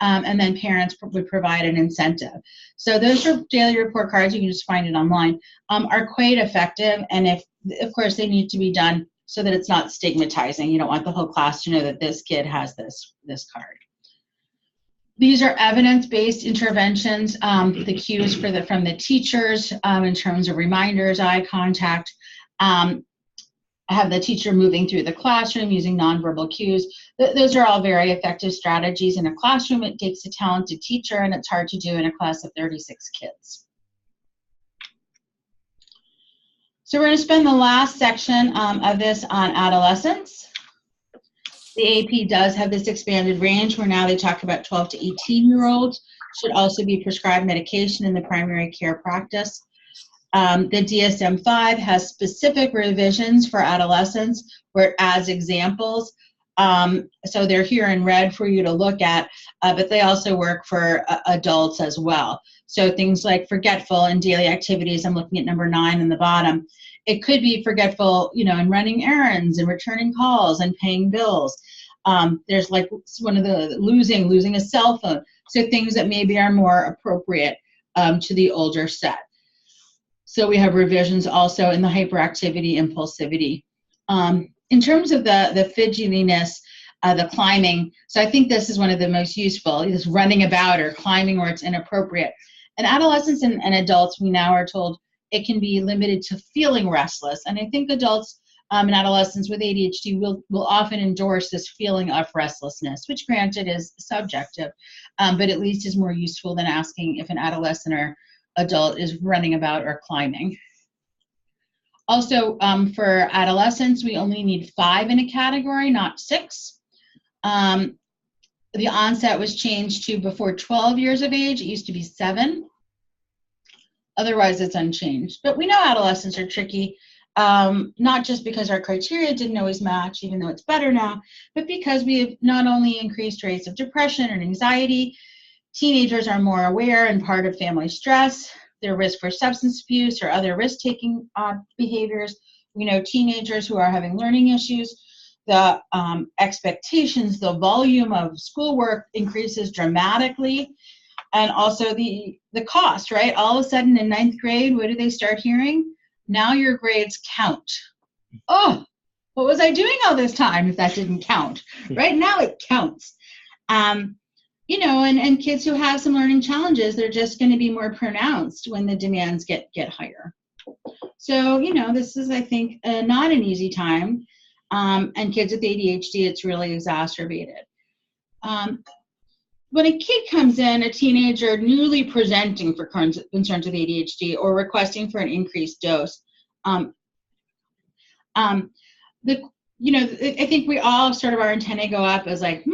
And then parents would provide an incentive. So those are daily report cards. You can just find it online. Are quite effective, and of course they need to be done so that it's not stigmatizing. You don't want the whole class to know that this kid has this card. These are evidence-based interventions. The cues from the teachers in terms of reminders, eye contact. Have the teacher moving through the classroom using nonverbal cues. Those are all very effective strategies in a classroom. It takes a talented teacher, and it's hard to do in a class of 36 kids. So we're going to spend the last section of this on adolescents. The AP does have this expanded range where now they talk about 12 to 18-year-olds should also be prescribed medication in the primary care practice. The DSM-5 has specific revisions for adolescents where it adds examples So they're here in red for you to look at, but they also work for adults as well. So things like forgetful in daily activities, I'm looking at number 9 in the bottom. It could be forgetful, in running errands and returning calls and paying bills. There's like one of the losing a cell phone. So things that maybe are more appropriate to the older set. So we have revisions also in the hyperactivity, impulsivity. In terms of the fidgetiness, the climbing, so I think this is one of the most useful, this running about or climbing where it's inappropriate. In adolescents and adults, we now are told it can be limited to feeling restless. And I think adults and adolescents with ADHD will often endorse this feeling of restlessness, which granted is subjective, but at least is more useful than asking if an adolescent or adult is running about or climbing. Also, for adolescents, we only need 5 in a category, not 6. The onset was changed to before 12 years of age. It used to be 7. Otherwise, it's unchanged. But we know adolescents are tricky, not just because our criteria didn't always match, even though it's better now, but because we have not only increased rates of depression and anxiety, teenagers are more aware and part of family stress, their risk for substance abuse or other risk-taking behaviors. We know teenagers who are having learning issues, the expectations, the volume of schoolwork increases dramatically, and also the cost, right? All of a sudden in 9th grade, what do they start hearing? Now your grades count. Oh, what was I doing all this time if that didn't count? Right now it counts. And kids who have some learning challenges, they're just going to be more pronounced when the demands get higher. So, this is, I think, not an easy time. And kids with ADHD, it's really exacerbated. When a kid comes in, a teenager newly presenting for concerns with ADHD or requesting for an increased dose, I think we all sort of our antennae go up as like,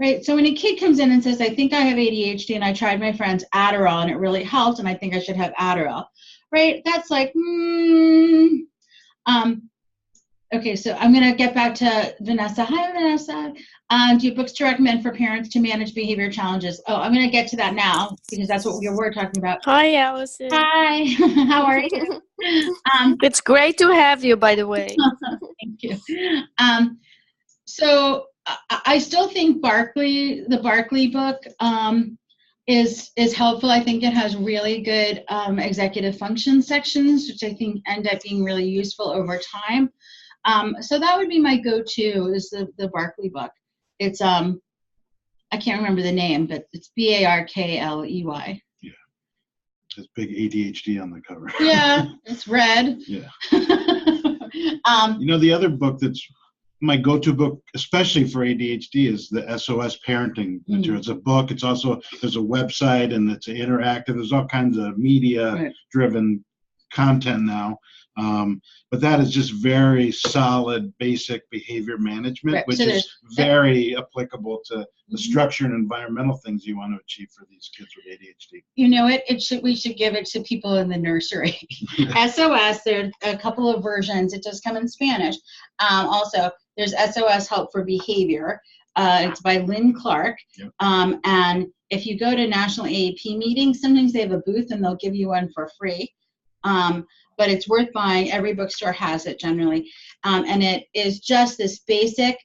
right? So when a kid comes in and says, I think I have ADHD and I tried my friend's Adderall and it really helped and I think I should have Adderall, right? That's like, Okay, so I'm going to get back to Vanessa. Hi, Vanessa. Do you have books to recommend for parents to manage behavior challenges? Oh, I'm going to get to that now because that's what we were talking about. Hi, Allison. Hi, how are you? It's great to have you, by the way. Thank you. So I still think the Barkley book is helpful. I think it has really good executive function sections, which I think end up being really useful over time. So that would be my go-to is the Barkley book. It's I can't remember the name, but it's Barkley. Yeah, it's big ADHD on the cover. Yeah, it's red. Yeah. The other book that's my go-to book, especially for ADHD, is the SOS parenting material. It's a book. It's also there's a website and it's interactive. There's all kinds of media-driven content now. But that is just very solid, basic behavior management, which is very applicable to the structure and environmental things you want to achieve for these kids with ADHD. We should give it to people in the nursery. SOS, there's a couple of versions. It does come in Spanish. Also, there's SOS Help for Behavior. It's by Lynn Clark. Yep. And if you go to national AAP meetings, sometimes they have a booth and they'll give you one for free. But it's worth buying. Every bookstore has it generally. And it is just this basic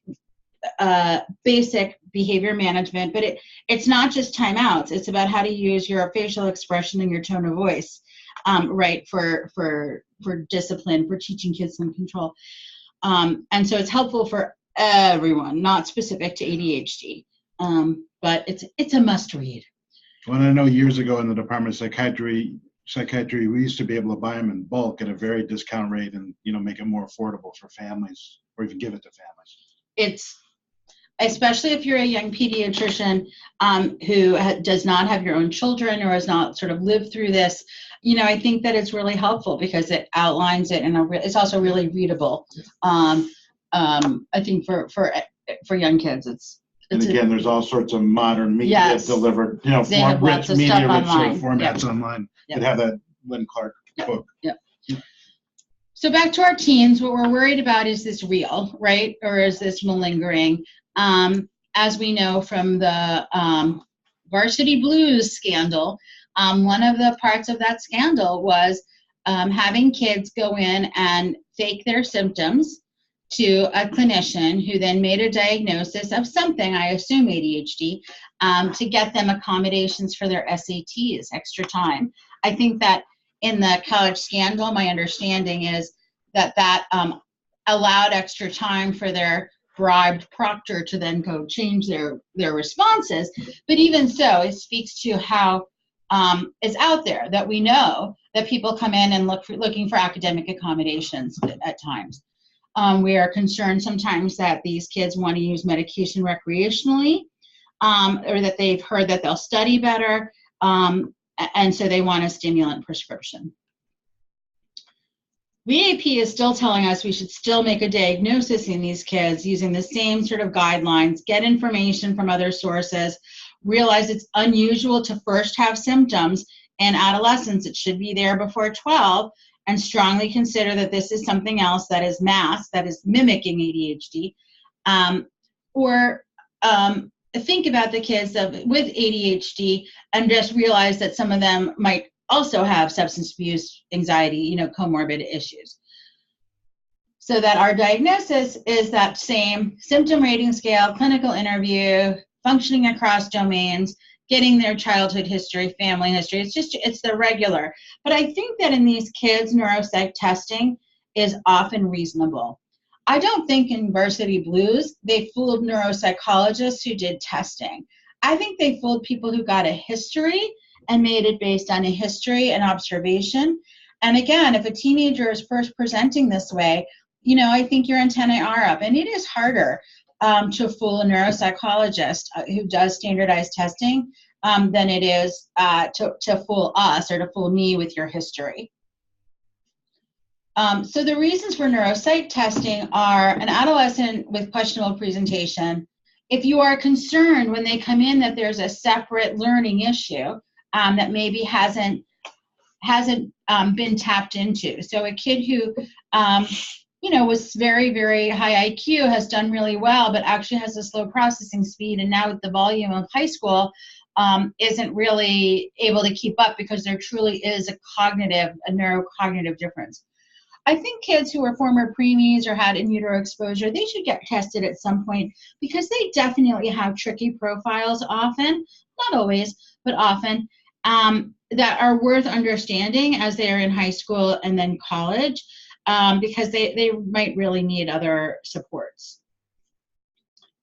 behavior management, but it's not just timeouts. It's about how to use your facial expression and your tone of voice, right, for discipline, for teaching kids some control. And so it's helpful for everyone, not specific to ADHD, but it's a must read. Well, I know years ago in the Department of Psychiatry, we used to be able to buy them in bulk at a very discount rate and, make it more affordable for families or even give it to families. It's, especially if you're a young pediatrician who does not have your own children or has not sort of lived through this, I think that it's really helpful because it outlines it and it's also really readable. I think for young kids, and again, there's all sorts of modern media delivered, rich formats online that have that Lynn Clark book. Yep. So back to our teens, what we're worried about, is this real, right? Or is this malingering? As we know from the Varsity Blues scandal, one of the parts of that scandal was having kids go in and fake their symptoms to a clinician who then made a diagnosis of something, I assume ADHD, to get them accommodations for their SATs, extra time. I think that in the college scandal, my understanding is that allowed extra time for their bribed proctor to then go change their responses. But even so, it speaks to how is out there, that we know that people come in and looking for academic accommodations at times. We are concerned sometimes that these kids want to use medication recreationally, or that they've heard that they'll study better, and so they want a stimulant prescription. VAP is still telling us we should still make a diagnosis in these kids using the same sort of guidelines, get information from other sources, realize it's unusual to first have symptoms in adolescence. It should be there before 12, and strongly consider that this is something else that is masked, that is mimicking ADHD. Or think about the kids with ADHD and just realize that some of them might also have substance abuse, anxiety, comorbid issues. So that our diagnosis is that same symptom rating scale, clinical interview, functioning across domains, getting their childhood history, family history. It's the regular. But I think that in these kids, neuropsych testing is often reasonable. I don't think in Varsity Blues, they fooled neuropsychologists who did testing. I think they fooled people who got a history and made it based on a history and observation. And again, if a teenager is first presenting this way, I think your antennae are up. And it is harder to fool a neuropsychologist who does standardized testing than it is to fool us or to fool me with your history. So the reasons for neuropsych testing are an adolescent with questionable presentation. If you are concerned when they come in that there's a separate learning issue that maybe hasn't been tapped into. So a kid who was very, very high IQ, has done really well, but actually has a slow processing speed, and now with the volume of high school, isn't really able to keep up because there truly is a neurocognitive difference. I think kids who are former preemies or had in utero exposure, they should get tested at some point because they definitely have tricky profiles often, not always, but often, that are worth understanding as they are in high school and then college, because they might really need other supports.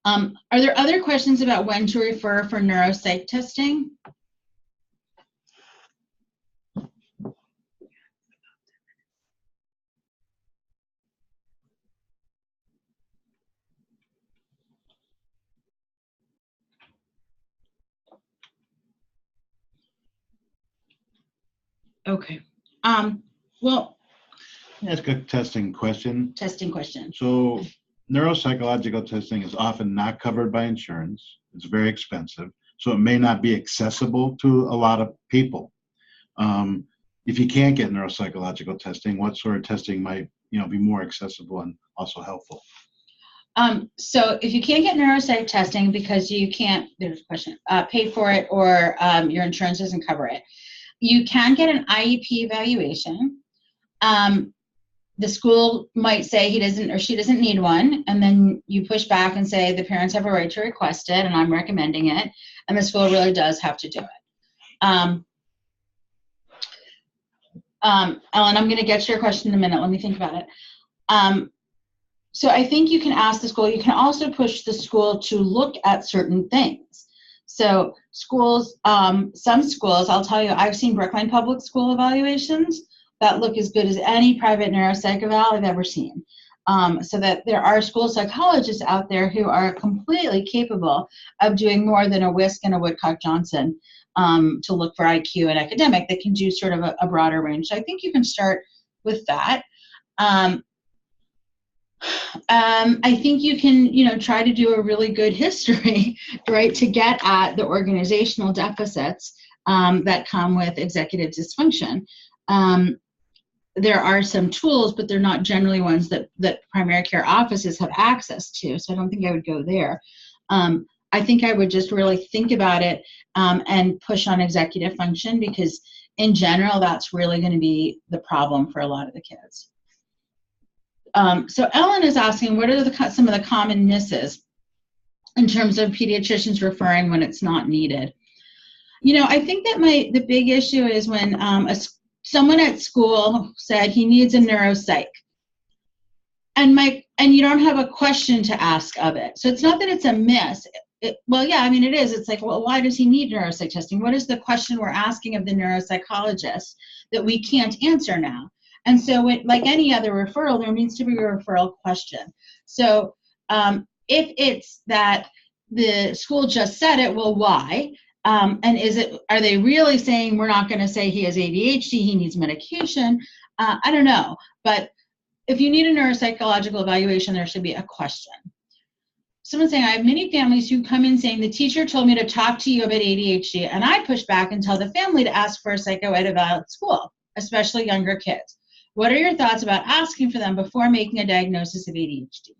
Are there other questions about when to refer for neuropsych testing? Okay. Well, Ask a testing question. testing question. So neuropsychological testing is often not covered by insurance. It's very expensive. So it may not be accessible to a lot of people. If you can't get neuropsychological testing, what sort of testing might be more accessible and also helpful? So if you can't get neuropsych testing because you can't, there's a question, pay for it, or your insurance doesn't cover it, you can get an IEP evaluation. The school might say he doesn't or she doesn't need one, and then you push back and say the parents have a right to request it and I'm recommending it, and the school really does have to do it. Ellen, I'm going to get to your question in a minute. Let me think about it. So I think you can ask the school. You can also push the school to look at certain things. So schools, some schools, I'll tell you, I've seen Brookline Public School evaluations that look as good as any private neuropsych eval I've ever seen. So that there are school psychologists out there who are completely capable of doing more than a Whisk and a Woodcock-Johnson to look for IQ and academic. They can do sort of a broader range. So I think you can start with that. I think you can, try to do a really good history, right, to get at the organizational deficits that come with executive dysfunction. there are some tools, but they're not generally ones that primary care offices have access to. So I don't think I would go there. I think I would just really think about it and push on executive function, because in general, that's really going to be the problem for a lot of the kids. So Ellen is asking, what are some of the common misses in terms of pediatricians referring when it's not needed? You know, I think that the big issue is when someone at school said he needs a neuropsych, and you don't have a question to ask of it. So it's not that it's a miss. Well, yeah, I mean, it is. It's like, well, why does he need neuropsych testing? What is the question we're asking of the neuropsychologist that we can't answer now? And so, like any other referral, there needs to be a referral question. So if it's that the school just said it, well, why? And are they really saying we're not going to say he has ADHD, he needs medication? I don't know. But if you need a neuropsychological evaluation, there should be a question. Someone's saying, I have many families who come in saying the teacher told me to talk to you about ADHD, and I push back and tell the family to ask for a psychoed eval at school, especially younger kids. What are your thoughts about asking for them before making a diagnosis of ADHD?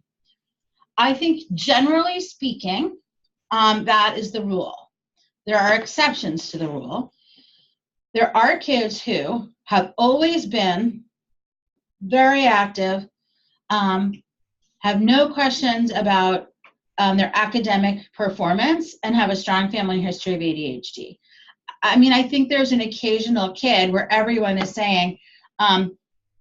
I think generally speaking, that is the rule. There are exceptions to the rule. There are kids who have always been very active, have no questions about their academic performance, and have a strong family history of ADHD. I mean, I think there's an occasional kid where everyone is saying,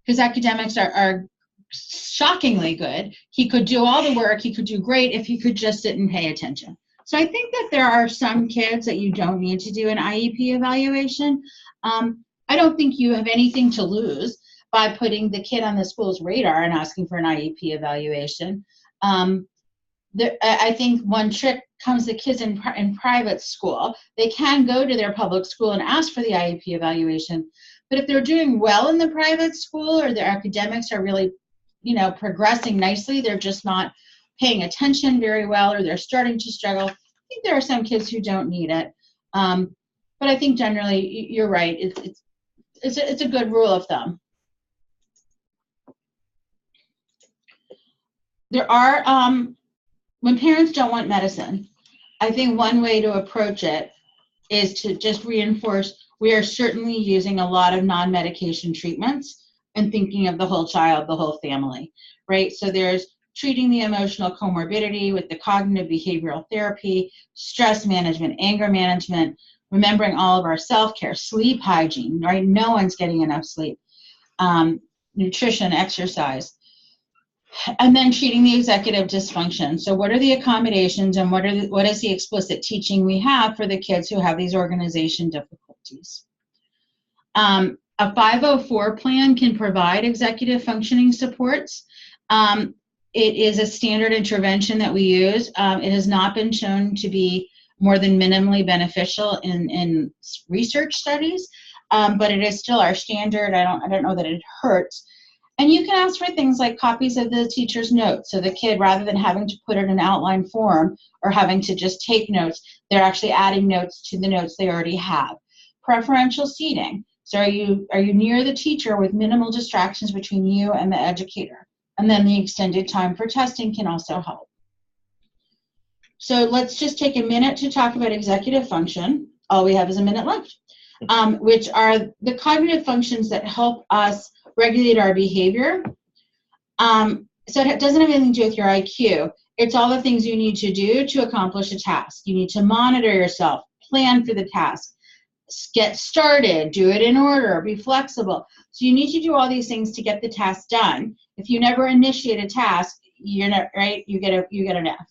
his academics are shockingly good. He could do all the work. He could do great if he could just sit and pay attention. So I think that there are some kids that you don't need to do an IEP evaluation. I don't think you have anything to lose by putting the kid on the school's radar and asking for an IEP evaluation. I think one trick comes to kids in private school. They can go to their public school and ask for the IEP evaluation. But if they're doing well in the private school, or their academics are really, you know, progressing nicely, they're just not paying attention very well, or they're starting to struggle, I think there are some kids who don't need it. But I think generally, you're right. It's a good rule of thumb. There are, when parents don't want medicine, I think one way to approach it is to just reinforce we are certainly using a lot of non-medication treatments and thinking of the whole child, the whole family, right? So there's treating the emotional comorbidity with the cognitive behavioral therapy, stress management, anger management, remembering all of our self-care, sleep hygiene, right? No one's getting enough sleep, nutrition, exercise, and then treating the executive dysfunction. So what are the accommodations, and what is the explicit teaching we have for the kids who have these organization difficulties? A 504 plan can provide executive functioning supports. It is a standard intervention that we use. It has not been shown to be more than minimally beneficial in research studies, but it is still our standard. I don't know that it hurts. And you can ask for things like copies of the teacher's notes. So the kid, rather than having to put it in an outline form or having to just take notes, they're actually adding notes to the notes they already have. Preferential seating. So are you near the teacher with minimal distractions between you and the educator? And then the extended time for testing can also help. So let's just take a minute to talk about executive function. All we have is a minute left, which are the cognitive functions that help us regulate our behavior. So it doesn't have anything to do with your IQ. It's all the things you need to do to accomplish a task. You need to monitor yourself, plan for the task, get started, do it in order, be flexible. So you need to do all these things to get the task done. If you never initiate a task, you're not right. You get an F.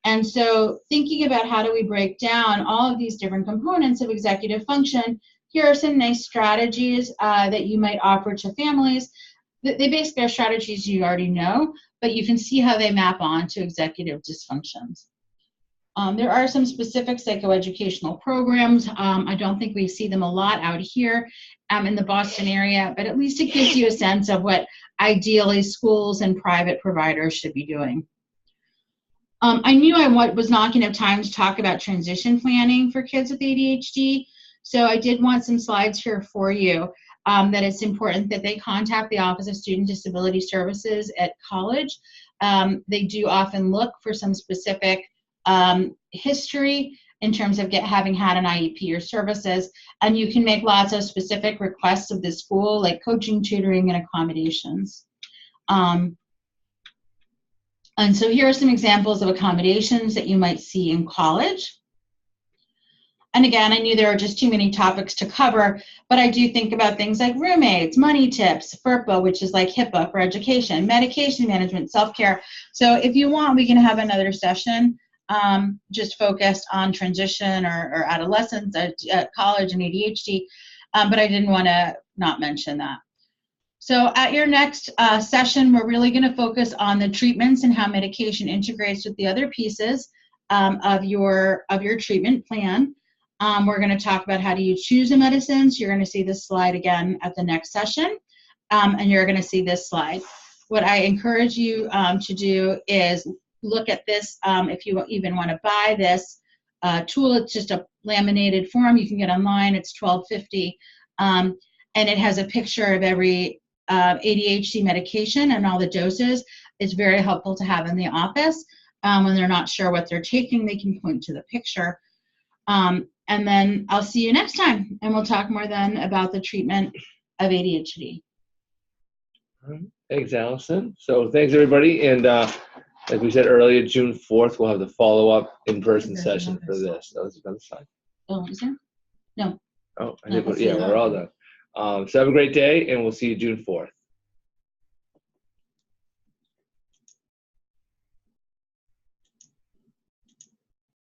And so thinking about how do we break down all of these different components of executive function, here are some nice strategies that you might offer to families. They basically are strategies you already know, but you can see how they map on to executive dysfunctions. There are some specific psychoeducational programs. I don't think we see them a lot out here in the Boston area, but at least it gives you a sense of what ideally schools and private providers should be doing. I knew I was not going to have time to talk about transition planning for kids with ADHD, so I did want some slides here for you. that it's important that they contact the Office of Student Disability Services at college. They do often look for some specific history in terms of having had an IEP or services, and you can make lots of specific requests of the school, like coaching, tutoring, and accommodations. And so here are some examples of accommodations that you might see in college. And again, I knew there were just too many topics to cover, but I do think about things like roommates, money tips, FERPA, which is like HIPAA for education, medication management, self-care. So if you want, we can have another session just focused on transition or adolescence at college and ADHD, but I didn't want to not mention that. So at your next session, we're really going to focus on the treatments and how medication integrates with the other pieces of your treatment plan. We're going to talk about how do you choose a medicine. So you're going to see this slide again at the next session, and you're going to see this slide. What I encourage you to do is look at this. If you even want to buy this tool, it's just a laminated form you can get online. It's $12.50, and it has a picture of every ADHD medication and all the doses. It's very helpful to have in the office. When they're not sure what they're taking, they can point to the picture. And then I'll see you next time, and we'll talk more then about the treatment of ADHD. Thanks, Allison. So thanks, everybody. And like we said earlier, June 4th, we'll have the follow-up in-person session for this. That was another slide. Oh, is there? No. Oh, I think yeah, we're all done. So have a great day, and we'll see you June 4th.